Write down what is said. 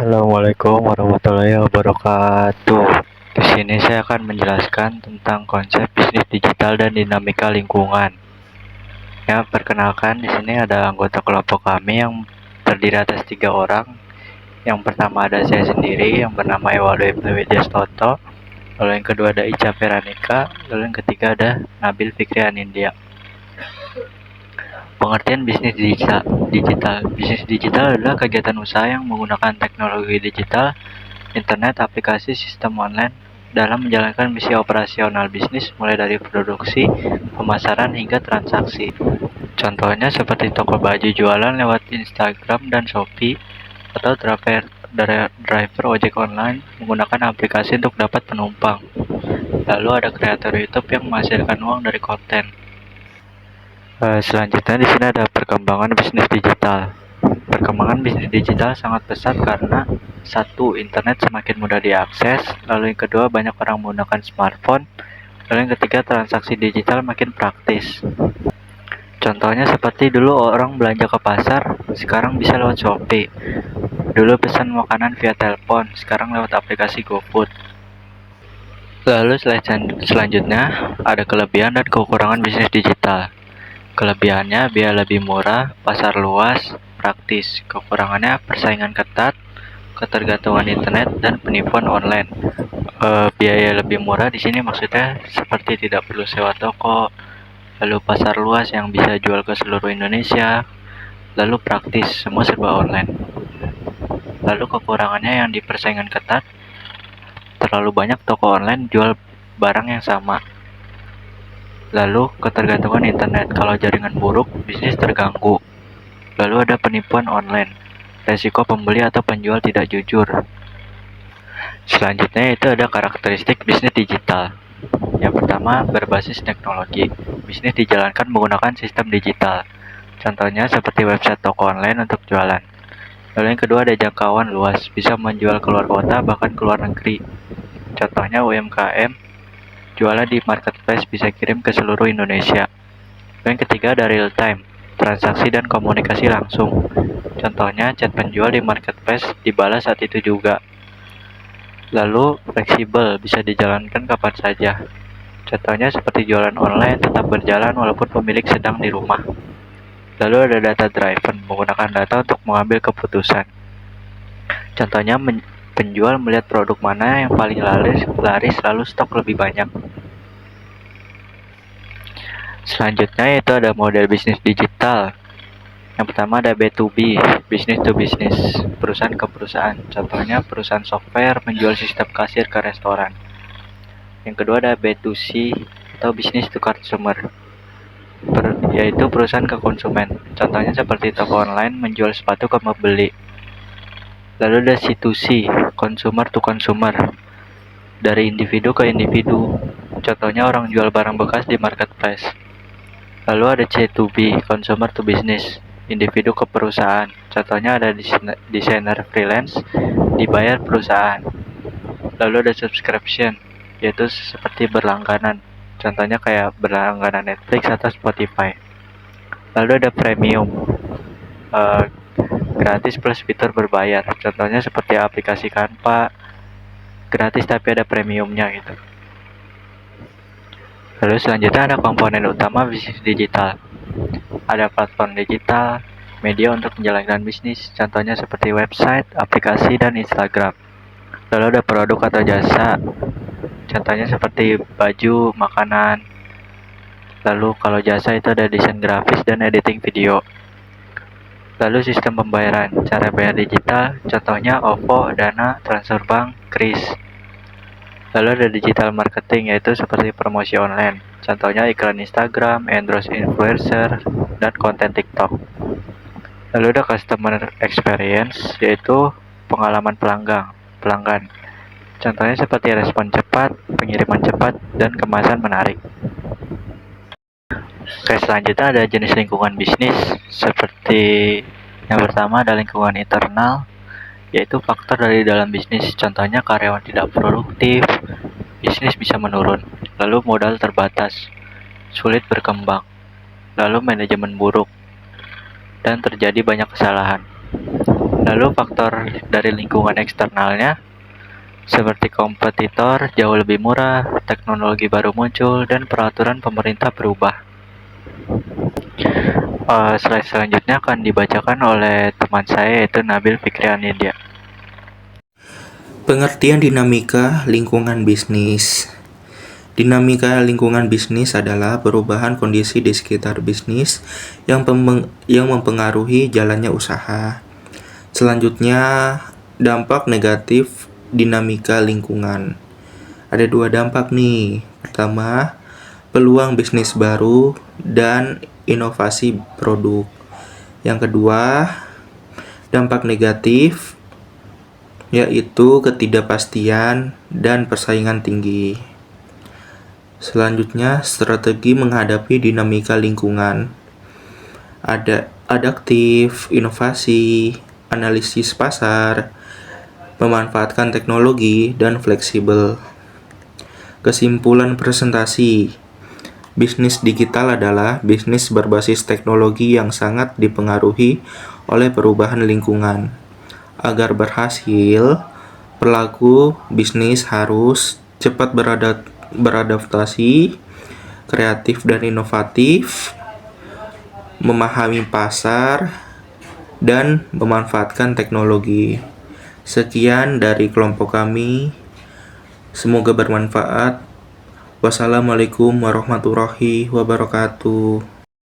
Assalamualaikum warahmatullahi wabarakatuh. Di sini saya akan menjelaskan tentang konsep bisnis digital dan dinamika lingkungan. Ya, perkenalkan di sini ada anggota kelompok kami yang terdiri atas 3 orang. Yang pertama ada saya sendiri yang bernama Ewaldo Ibnu Widyastoto. Lalu yang kedua ada Ica Feranika. Lalu yang ketiga ada Nabil Fikri Anindya. Pengertian bisnis digital. Bisnis digital adalah kegiatan usaha yang menggunakan teknologi digital, internet, aplikasi, sistem online dalam menjalankan misi operasional bisnis mulai dari produksi, pemasaran, hingga transaksi. Contohnya seperti toko baju jualan lewat Instagram dan Shopee, atau driver ojek online menggunakan aplikasi untuk dapat penumpang. Lalu ada kreator YouTube yang menghasilkan uang dari konten. Selanjutnya di sini ada perkembangan bisnis digital. Perkembangan bisnis digital sangat pesat karena satu, internet semakin mudah diakses, lalu yang kedua banyak orang menggunakan smartphone, lalu yang ketiga transaksi digital makin praktis. Contohnya seperti dulu orang belanja ke pasar, sekarang bisa lewat Shopee. Dulu pesan makanan via telepon, sekarang lewat aplikasi GoFood. Lalu selanjutnya ada kelebihan dan kekurangan bisnis digital. Kelebihannya biaya lebih murah, pasar luas, praktis. Kekurangannya persaingan ketat, ketergantungan internet, dan penipuan online. Biaya lebih murah di sini maksudnya seperti tidak perlu sewa toko, lalu pasar luas yang bisa jual ke seluruh Indonesia, lalu praktis, semua serba online. Lalu kekurangannya yang di persaingan ketat, terlalu banyak toko online jual barang yang sama. Lalu ketergantungan internet, kalau jaringan buruk, bisnis terganggu. Lalu ada penipuan online, resiko pembeli atau penjual tidak jujur. Selanjutnya itu ada karakteristik bisnis digital. Yang pertama, berbasis teknologi. Bisnis dijalankan menggunakan sistem digital. Contohnya seperti website toko online untuk jualan. Lalu yang kedua ada jangkauan luas, bisa menjual keluar kota bahkan keluar negeri. Contohnya UMKM, jualan di marketplace bisa kirim ke seluruh Indonesia. Lalu yang ketiga ada real time, transaksi dan komunikasi langsung. Contohnya chat penjual di marketplace dibalas saat itu juga. Lalu fleksibel, bisa dijalankan kapan saja. Contohnya seperti jualan online tetap berjalan walaupun pemilik sedang di rumah. Lalu ada data driven, menggunakan data untuk mengambil keputusan. Contohnya penjual melihat produk mana yang paling laris lalu stok lebih banyak. Selanjutnya yaitu ada model bisnis digital. Yang pertama ada B2B, business to business, perusahaan ke perusahaan. Contohnya perusahaan software menjual sistem kasir ke restoran. Yang kedua ada B2C atau business to consumer, yaitu perusahaan ke konsumen. Contohnya seperti toko online menjual sepatu ke pembeli. Lalu ada C2C, consumer to consumer, dari individu ke individu. Contohnya orang jual barang bekas di marketplace. Lalu ada C2B, consumer to business, individu ke perusahaan. Contohnya ada desainer freelance dibayar perusahaan. Lalu ada subscription, yaitu seperti berlangganan. Contohnya kayak berlangganan Netflix atau Spotify. Lalu ada premium, gratis plus fitur berbayar. Contohnya seperti aplikasi Canva, gratis tapi ada premiumnya gitu. Lalu selanjutnya ada komponen utama bisnis digital. Ada platform digital, media untuk menjalankan bisnis, contohnya seperti website, aplikasi, dan Instagram. Lalu ada produk atau jasa, contohnya seperti baju, makanan. Lalu kalau jasa itu ada desain grafis dan editing video. Lalu sistem pembayaran, cara bayar digital, contohnya OVO, Dana, Transfer Bank, Kris. Lalu ada digital marketing, yaitu seperti promosi online, contohnya iklan Instagram, endorse influencer, dan konten TikTok. Lalu ada customer experience, yaitu pengalaman pelanggan. Contohnya seperti respon cepat, pengiriman cepat, dan kemasan menarik. Oke, selanjutnya ada jenis lingkungan bisnis, seperti yang pertama ada lingkungan internal, yaitu faktor dari dalam bisnis. Contohnya karyawan tidak produktif, bisnis bisa menurun. Lalu modal terbatas, sulit berkembang. Lalu manajemen buruk, dan terjadi banyak kesalahan. Lalu faktor dari lingkungan eksternalnya seperti kompetitor jauh lebih murah, teknologi baru muncul, dan peraturan pemerintah berubah. Slide selanjutnya akan dibacakan oleh teman saya yaitu Nabil Fikri Anindya. Pengertian dinamika lingkungan bisnis. Dinamika lingkungan bisnis adalah perubahan kondisi di sekitar bisnis yang mempengaruhi jalannya usaha. Selanjutnya, dampak negatif dinamika lingkungan. Ada 2 dampak nih. Pertama, peluang bisnis baru dan inovasi produk. Yang kedua, dampak negatif yaitu ketidakpastian dan persaingan tinggi. Selanjutnya, strategi menghadapi dinamika lingkungan. Ada adaptif, inovasi, analisis pasar, memanfaatkan teknologi, dan fleksibel. Kesimpulan presentasi. Bisnis digital adalah bisnis berbasis teknologi yang sangat dipengaruhi oleh perubahan lingkungan. Agar berhasil, pelaku bisnis harus cepat beradaptasi, kreatif dan inovatif, memahami pasar, dan memanfaatkan teknologi. Sekian dari kelompok kami. Semoga bermanfaat. Wassalamualaikum warahmatullahi wabarakatuh.